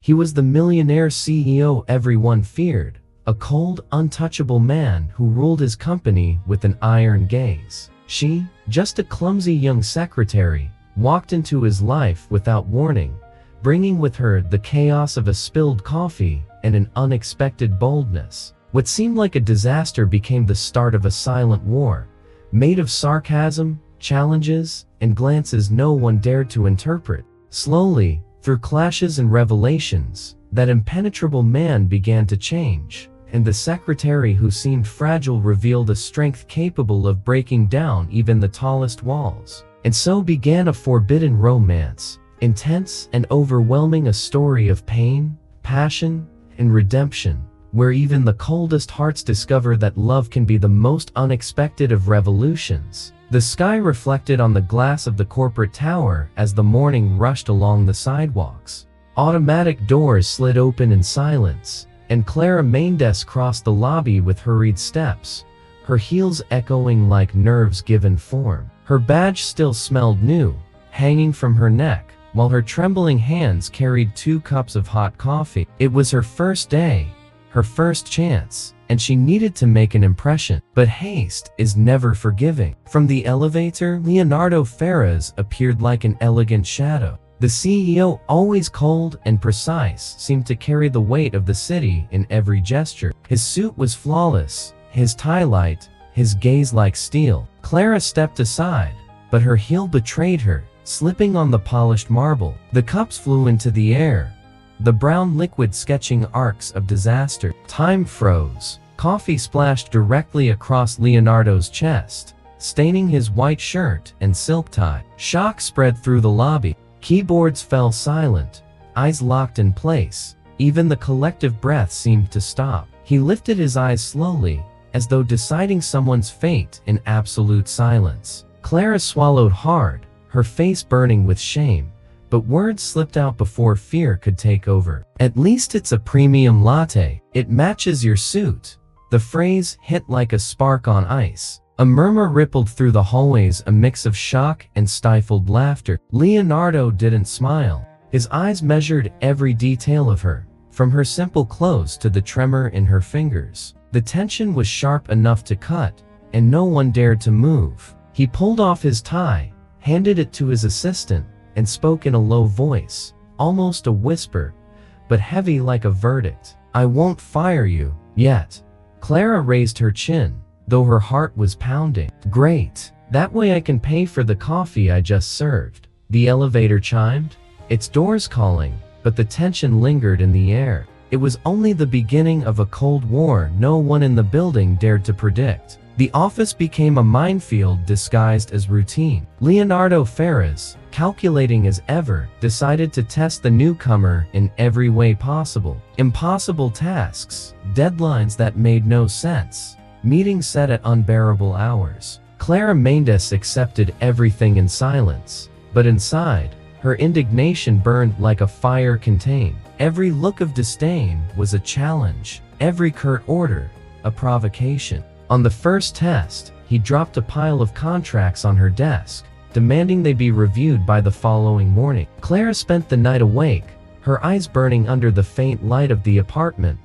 He was the millionaire CEO everyone feared, a cold, untouchable man who ruled his company with an iron gaze. She, just a clumsy young secretary, walked into his life without warning, bringing with her the chaos of a spilled coffee and an unexpected boldness. What seemed like a disaster became the start of a silent war, made of sarcasm, challenges, and glances no one dared to interpret. Slowly, through clashes and revelations, that impenetrable man began to change, and the secretary who seemed fragile revealed a strength capable of breaking down even the tallest walls. And so began a forbidden romance, intense and overwhelming, a story of pain, passion, and redemption, where even the coldest hearts discover that love can be the most unexpected of revolutions. The sky reflected on the glass of the corporate tower as the morning rushed along the sidewalks. Automatic doors slid open in silence, and Clara Mendes crossed the lobby with hurried steps, her heels echoing like nerves given form. Her badge still smelled new, hanging from her neck, while her trembling hands carried 2 cups of hot coffee. It was her first day, her first chance, and she needed to make an impression. But haste is never forgiving. From the elevator, Leonardo Ferraz appeared like an elegant shadow. The CEO, always cold and precise, seemed to carry the weight of the city in every gesture. His suit was flawless, his tie light, his gaze like steel. Clara stepped aside, but her heel betrayed her, slipping on the polished marble. The cups flew into the air, the brown liquid sketching arcs of disaster. Time froze. Coffee splashed directly across Leonardo's chest, staining his white shirt and silk tie. Shock spread through the lobby. Keyboards fell silent, eyes locked in place. Even the collective breath seemed to stop. He lifted his eyes slowly, as though deciding someone's fate in absolute silence. Clara swallowed hard, her face burning with shame, but words slipped out before fear could take over. "At least it's a premium latte. It matches your suit." The phrase hit like a spark on ice. A murmur rippled through the hallways, a mix of shock and stifled laughter. Leonardo didn't smile. His eyes measured every detail of her, from her simple clothes to the tremor in her fingers. The tension was sharp enough to cut, and no one dared to move. He pulled off his tie, handed it to his assistant, and spoke in a low voice, almost a whisper, but heavy like a verdict. "I won't fire you, yet." Clara raised her chin, though her heart was pounding. "Great. That way I can pay for the coffee I just served." The elevator chimed, its doors calling, but the tension lingered in the air. It was only the beginning of a cold war no one in the building dared to predict. The office became a minefield disguised as routine. Leonardo Ferraz, calculating as ever, decided to test the newcomer in every way possible. Impossible tasks, deadlines that made no sense, meetings set at unbearable hours. Clara Mendes accepted everything in silence, but inside, her indignation burned like a fire contained. Every look of disdain was a challenge, every curt order, a provocation. On the first test, he dropped a pile of contracts on her desk, demanding they be reviewed by the following morning. Clara spent the night awake, her eyes burning under the faint light of the apartment,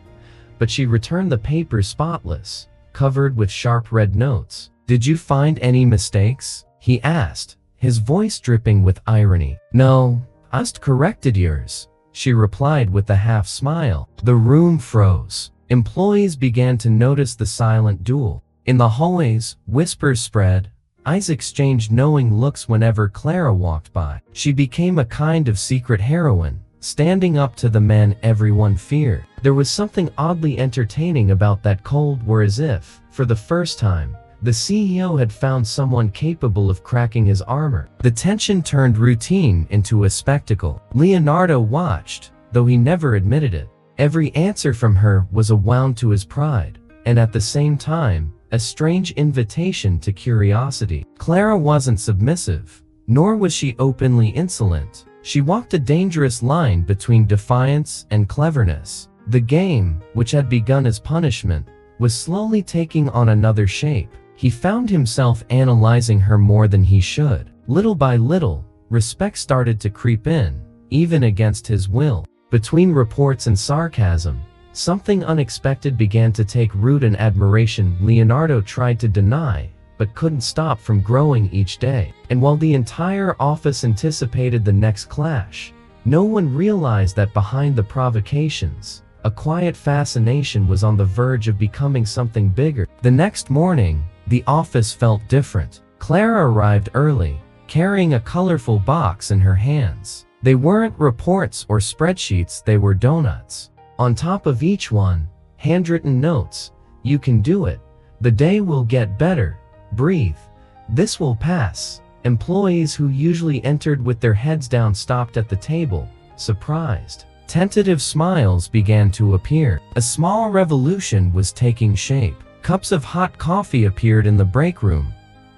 but she returned the papers spotless, covered with sharp red notes. "Did you find any mistakes?" he asked, his voice dripping with irony. "No, I just corrected yours," she replied with a half smile. The room froze. Employees began to notice the silent duel. In the hallways, whispers spread, eyes exchanged knowing looks whenever Clara walked by. She became a kind of secret heroine, standing up to the man everyone feared. There was something oddly entertaining about that cold war, as if, for the first time, the CEO had found someone capable of cracking his armor. The tension turned routine into a spectacle. Leonardo watched, though he never admitted it. Every answer from her was a wound to his pride, and at the same time, a strange invitation to curiosity. Clara wasn't submissive, nor was she openly insolent. She walked a dangerous line between defiance and cleverness. The game, which had begun as punishment, was slowly taking on another shape. He found himself analyzing her more than he should. Little by little, respect started to creep in, even against his will. Between reports and sarcasm, something unexpected began to take root. An admiration Leonardo tried to deny, but couldn't stop from growing each day. And while the entire office anticipated the next clash, no one realized that behind the provocations, a quiet fascination was on the verge of becoming something bigger. The next morning, the office felt different. Clara arrived early, carrying a colorful box in her hands. They weren't reports or spreadsheets, they were donuts. On top of each one, handwritten notes: "You can do it. The day will get better. Breathe. This will pass." Employees who usually entered with their heads down stopped at the table, surprised. Tentative smiles began to appear. A small revolution was taking shape. Cups of hot coffee appeared in the break room,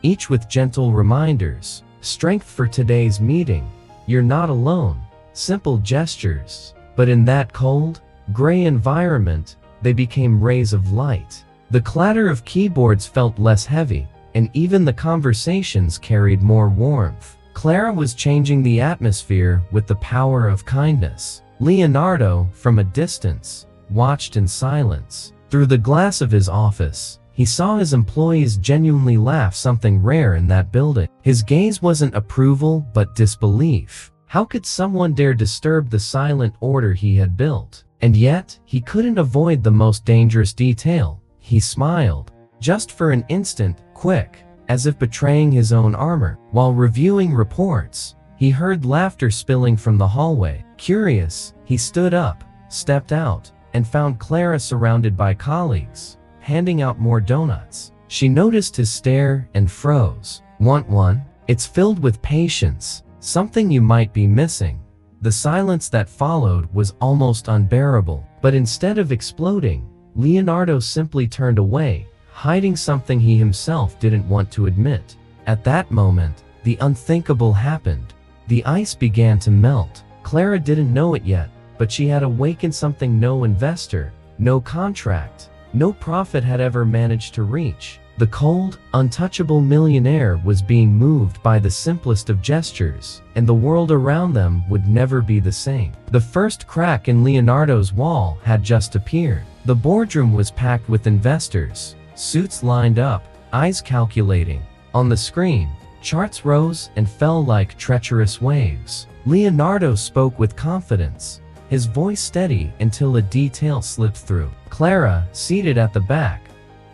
each with gentle reminders. "Strength for today's meeting. You're not alone." Simple gestures. But in that cold, gray environment, they became rays of light. The clatter of keyboards felt less heavy, and even the conversations carried more warmth. Clara was changing the atmosphere with the power of kindness. Leonardo, from a distance, watched in silence. Through the glass of his office, he saw his employees genuinely laugh, something rare in that building. His gaze wasn't approval but disbelief. How could someone dare disturb the silent order he had built? And yet, he couldn't avoid the most dangerous detail. He smiled. Just for an instant, quick, as if betraying his own armor. While reviewing reports, he heard laughter spilling from the hallway. Curious, he stood up, stepped out, and found Clara surrounded by colleagues, handing out more donuts. She noticed his stare and froze. "Want one? It's filled with patience. Something you might be missing." The silence that followed was almost unbearable. But instead of exploding, Leonardo simply turned away, hiding something he himself didn't want to admit. At that moment, the unthinkable happened. The ice began to melt. Clara didn't know it yet, but she had awakened something no investor, no contract, no prophet had ever managed to reach. The cold, untouchable millionaire was being moved by the simplest of gestures, and the world around them would never be the same. The first crack in Leonardo's wall had just appeared. The boardroom was packed with investors, suits lined up, eyes calculating. On the screen, charts rose and fell like treacherous waves. Leonardo spoke with confidence, his voice steady until a detail slipped through. Clara, seated at the back,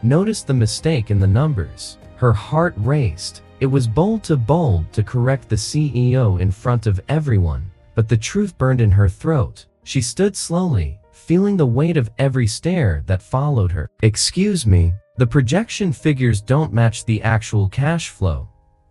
noticed the mistake in the numbers. Her heart raced. It was bold to correct the CEO in front of everyone, but the truth burned in her throat. She stood slowly, feeling the weight of every stare that followed her. "Excuse me, the projection figures don't match the actual cash flow."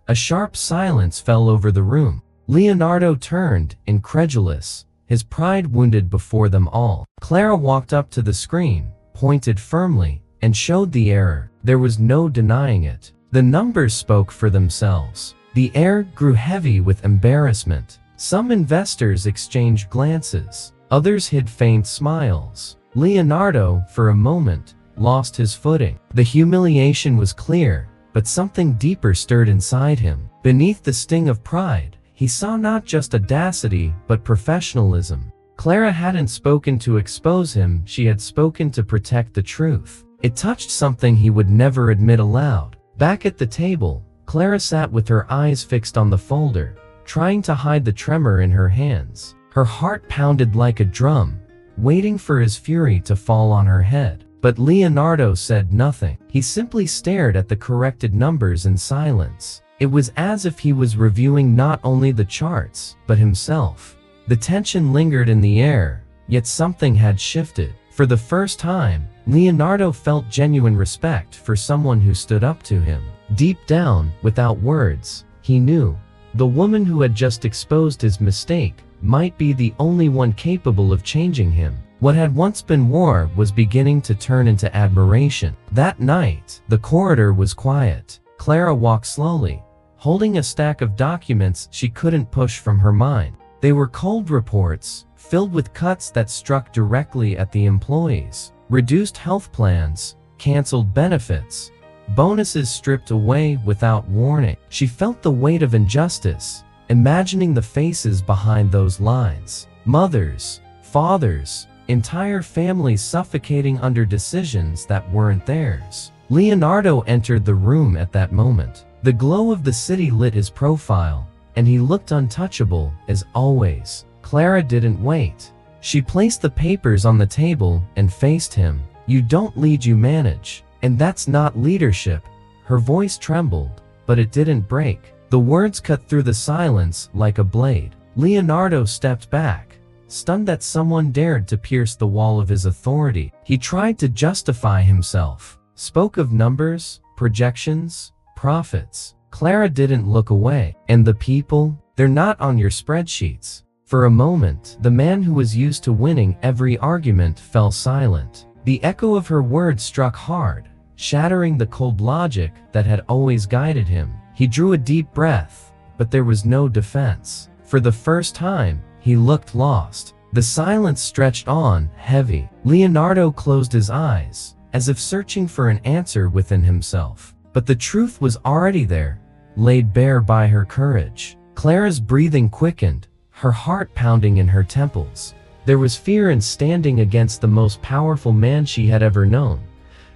A sharp silence fell over the room. Leonardo turned, incredulous, his pride wounded before them all. Clara walked up to the screen, pointed firmly, and showed the error. There was no denying it. The numbers spoke for themselves. The air grew heavy with embarrassment. Some investors exchanged glances. Others hid faint smiles. Leonardo, for a moment, lost his footing. The humiliation was clear, but something deeper stirred inside him. Beneath the sting of pride, he saw not just audacity, but professionalism. Clara hadn't spoken to expose him, she had spoken to protect the truth. It touched something he would never admit aloud. Back at the table, Clara sat with her eyes fixed on the folder, trying to hide the tremor in her hands. Her heart pounded like a drum, waiting for his fury to fall on her head. But Leonardo said nothing. He simply stared at the corrected numbers in silence. It was as if he was reviewing not only the charts, but himself. The tension lingered in the air, yet something had shifted. For the first time, Leonardo felt genuine respect for someone who stood up to him. Deep down, without words, he knew the woman who had just exposed his mistake might be the only one capable of changing him. What had once been war was beginning to turn into admiration. That night, the corridor was quiet. Clara walked slowly, holding a stack of documents she couldn't push from her mind. They were cold reports, filled with cuts that struck directly at the employees. Reduced health plans, canceled benefits, bonuses stripped away without warning. She felt the weight of injustice, imagining the faces behind those lines. Mothers, fathers, entire families suffocating under decisions that weren't theirs. Leonardo entered the room at that moment. The glow of the city lit his profile, and he looked untouchable, as always. Clara didn't wait. She placed the papers on the table and faced him. "You don't lead, you manage. And that's not leadership." Her voice trembled, but it didn't break. The words cut through the silence like a blade. Leonardo stepped back, stunned that someone dared to pierce the wall of his authority. He tried to justify himself, spoke of numbers, projections, profits. Clara didn't look away. "And the people? They're not on your spreadsheets." For a moment, the man who was used to winning every argument fell silent. The echo of her words struck hard, shattering the cold logic that had always guided him. He drew a deep breath, but there was no defense. For the first time, he looked lost. The silence stretched on, heavy. Leonardo closed his eyes, as if searching for an answer within himself. But the truth was already there, laid bare by her courage. Clara's breathing quickened, her heart pounding in her temples. There was fear in standing against the most powerful man she had ever known,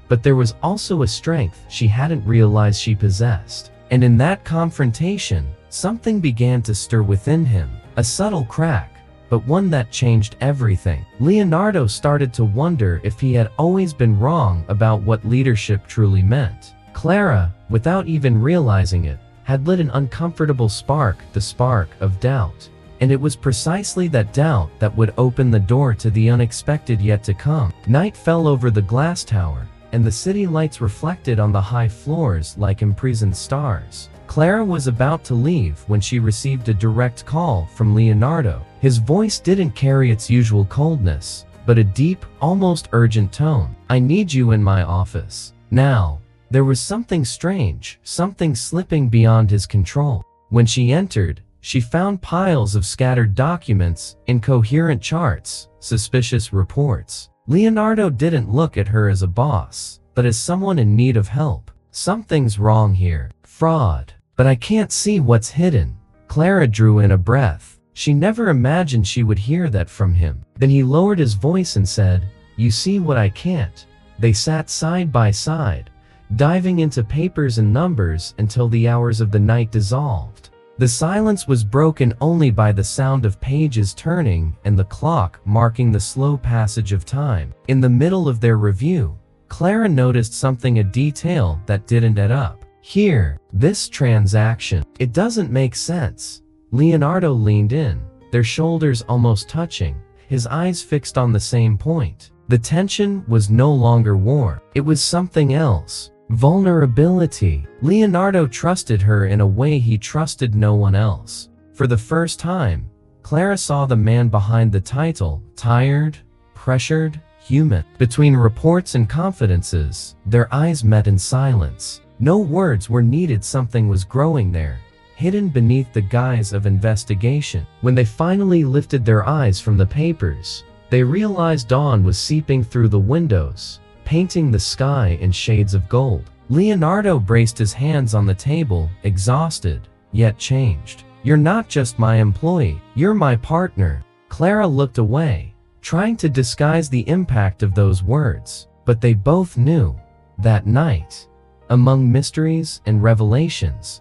but there was also a strength she hadn't realized she possessed. And in that confrontation, something began to stir within him, a subtle crack, but one that changed everything. Leonardo started to wonder if he had always been wrong about what leadership truly meant. Clara, without even realizing it, had lit an uncomfortable spark, the spark of doubt. And it was precisely that doubt that would open the door to the unexpected yet to come. Night fell over the glass tower, and the city lights reflected on the high floors like imprisoned stars. Clara was about to leave when she received a direct call from Leonardo. His voice didn't carry its usual coldness, but a deep, almost urgent tone. "I need you in my office. Now." There was something strange, something slipping beyond his control. When she entered, she found piles of scattered documents, incoherent charts, suspicious reports. Leonardo didn't look at her as a boss, but as someone in need of help. "Something's wrong here. Fraud. But I can't see what's hidden." Clara drew in a breath. She never imagined she would hear that from him. Then he lowered his voice and said, "You see what I can't." They sat side by side, diving into papers and numbers until the hours of the night dissolved. The silence was broken only by the sound of pages turning and the clock marking the slow passage of time. In the middle of their review, Clara noticed something, a detail that didn't add up. "Here, this transaction. It doesn't make sense." Leonardo leaned in, their shoulders almost touching, his eyes fixed on the same point. The tension was no longer war. It was something else. Vulnerability. Leonardo trusted her in a way he trusted no one else. For the first time, Clara saw the man behind the title, tired, pressured, human. Between reports and confidences, their eyes met in silence. No words were needed, something was growing there, hidden beneath the guise of investigation. When they finally lifted their eyes from the papers, they realized dawn was seeping through the windows, painting the sky in shades of gold. Leonardo braced his hands on the table, exhausted, yet changed. "You're not just my employee, you're my partner." Clara looked away, trying to disguise the impact of those words, but they both knew. That night, among mysteries and revelations,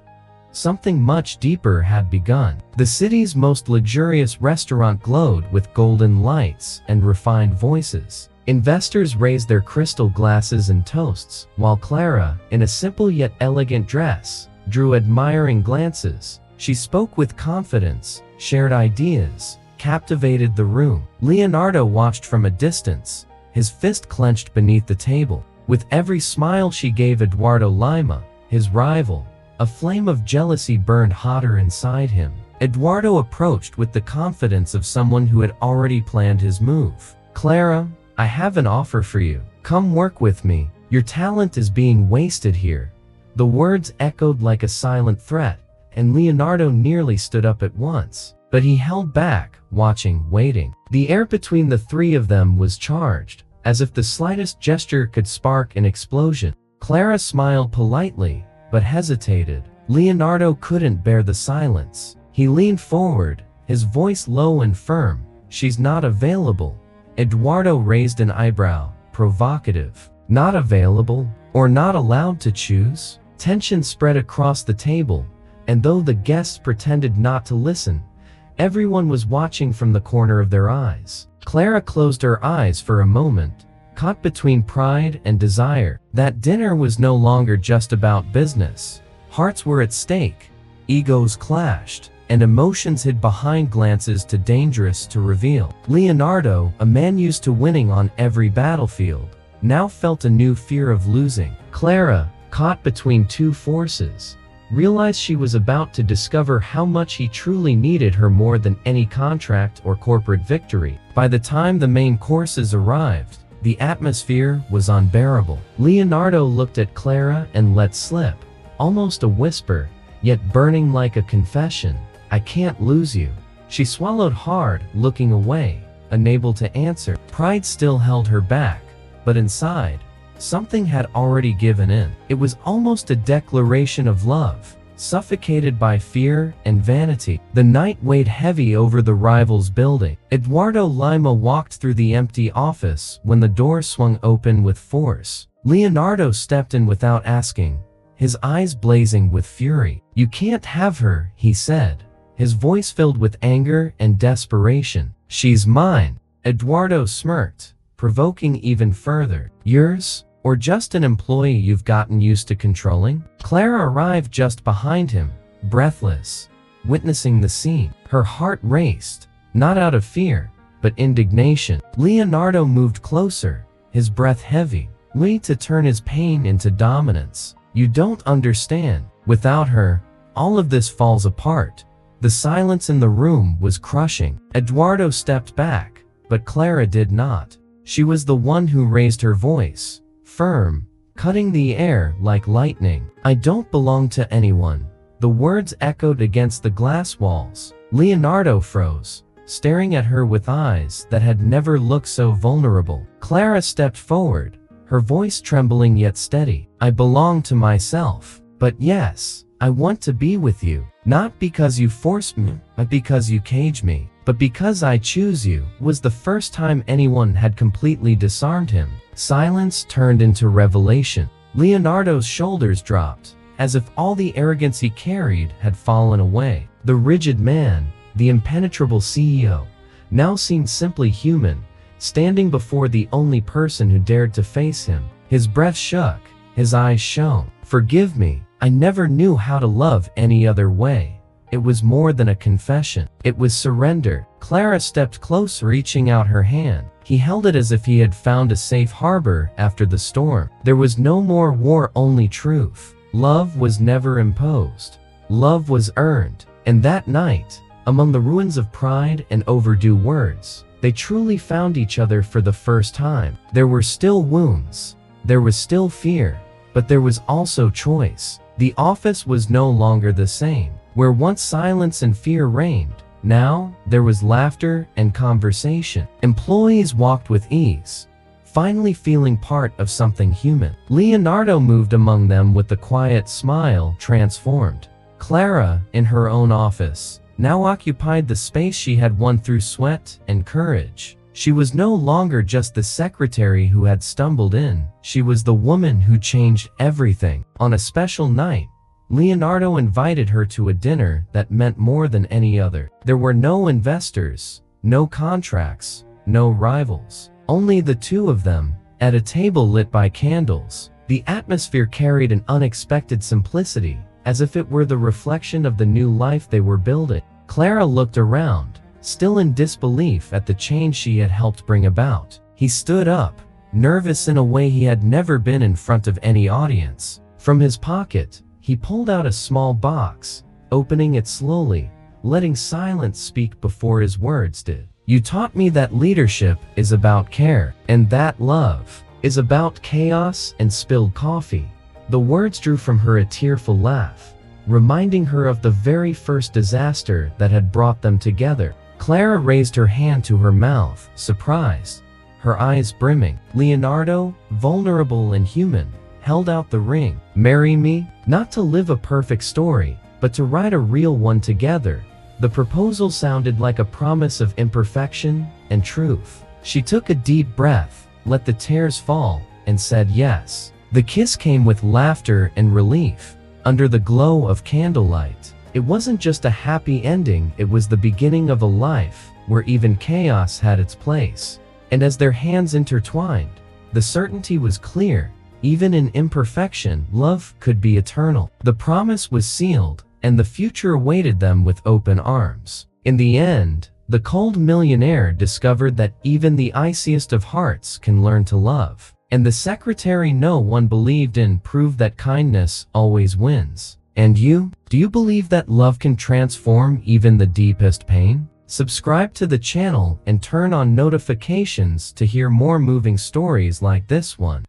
something much deeper had begun. The city's most luxurious restaurant glowed with golden lights and refined voices. Investors raised their crystal glasses and toasts, while Clara, in a simple yet elegant dress, drew admiring glances. She spoke with confidence, shared ideas, captivated the room. Leonardo watched from a distance, his fist clenched beneath the table. With every smile she gave Eduardo Lima, his rival, a flame of jealousy burned hotter inside him. Eduardo approached with the confidence of someone who had already planned his move. "Clara, I have an offer for you. Come work with me. Your talent is being wasted here." The words echoed like a silent threat, and Leonardo nearly stood up at once. But he held back, watching, waiting. The air between the three of them was charged, as if the slightest gesture could spark an explosion. Clara smiled politely, but hesitated. Leonardo couldn't bear the silence. He leaned forward, his voice low and firm. She's not available. Eduardo raised an eyebrow, provocative. Not available? Or not allowed to choose? Tension spread across the table, and though the guests pretended not to listen, everyone was watching from the corner of their eyes. Clara closed her eyes for a moment, caught between pride and desire. That dinner was no longer just about business. Hearts were at stake, egos clashed, and emotions hid behind glances too dangerous to reveal. Leonardo, a man used to winning on every battlefield, now felt a new fear of losing. Clara, caught between two forces, realized she was about to discover how much he truly needed her more than any contract or corporate victory. By the time the main courses arrived, the atmosphere was unbearable. Leonardo looked at Clara and let slip, almost a whisper, yet burning like a confession, "I can't lose you." She swallowed hard, looking away, unable to answer. Pride still held her back, but inside, something had already given in. It was almost a declaration of love, suffocated by fear and vanity. The night weighed heavy over the rivals' building. Eduardo Lima walked through the empty office when the door swung open with force. Leonardo stepped in without asking, his eyes blazing with fury. "You can't have her," he said, his voice filled with anger and desperation. "She's mine." Eduardo smirked, provoking even further. "Yours? Or just an employee you've gotten used to controlling?" Clara arrived just behind him, breathless, witnessing the scene. Her heart raced, not out of fear, but indignation. Leonardo moved closer, his breath heavy, ready to turn his pain into dominance. "You don't understand. Without her, all of this falls apart." The silence in the room was crushing. Eduardo stepped back, but Clara did not. She was the one who raised her voice, firm, cutting the air like lightning. "I don't belong to anyone." The words echoed against the glass walls. Leonardo froze, staring at her with eyes that had never looked so vulnerable. Clara stepped forward, her voice trembling yet steady. "I belong to myself. But yes, I want to be with you. Not because you forced me, but because you cage me. But because I choose you," was the first time anyone had completely disarmed him. Silence turned into revelation. Leonardo's shoulders dropped, as if all the arrogance he carried had fallen away. The rigid man, the impenetrable CEO, now seemed simply human, standing before the only person who dared to face him. His breath shook, his eyes shone. "Forgive me, I never knew how to love any other way." It was more than a confession. It was surrender. Clara stepped close, reaching out her hand. He held it as if he had found a safe harbor after the storm. There was no more war, only truth. Love was never imposed. Love was earned. And that night, among the ruins of pride and overdue words, they truly found each other for the first time. There were still wounds. There was still fear. But there was also choice. The office was no longer the same. Where once silence and fear reigned, now there was laughter and conversation. Employees walked with ease, finally feeling part of something human. Leonardo moved among them with the quiet smile transformed. Clara, in her own office, now occupied the space she had won through sweat and courage. She was no longer just the secretary who had stumbled in. She was the woman who changed everything. On a special night, Leonardo invited her to a dinner that meant more than any other. There were no investors, no contracts, no rivals. Only the two of them, at a table lit by candles. The atmosphere carried an unexpected simplicity, as if it were the reflection of the new life they were building. Clara looked around, still in disbelief at the change she had helped bring about. He stood up, nervous in a way he had never been in front of any audience. From his pocket, he pulled out a small box, opening it slowly, letting silence speak before his words did. "You taught me that leadership is about care, and that love is about chaos and spilled coffee." The words drew from her a tearful laugh, reminding her of the very first disaster that had brought them together. Clara raised her hand to her mouth, surprised, her eyes brimming. Leonardo, vulnerable and human, held out the ring. "Marry me?" Not to live a perfect story, but to write a real one together, The proposal sounded like a promise of imperfection and truth. She took a deep breath, let the tears fall, and said yes. The kiss came with laughter and relief. Under the glow of candlelight, it wasn't just a happy ending, it was the beginning of a life where even chaos had its place. And as their hands intertwined, the certainty was clear. Even in imperfection, love could be eternal. The promise was sealed, and the future awaited them with open arms. In the end, the cold millionaire discovered that even the iciest of hearts can learn to love. And the secretary no one believed in proved that kindness always wins. And you? Do you believe that love can transform even the deepest pain? Subscribe to the channel and turn on notifications to hear more moving stories like this one.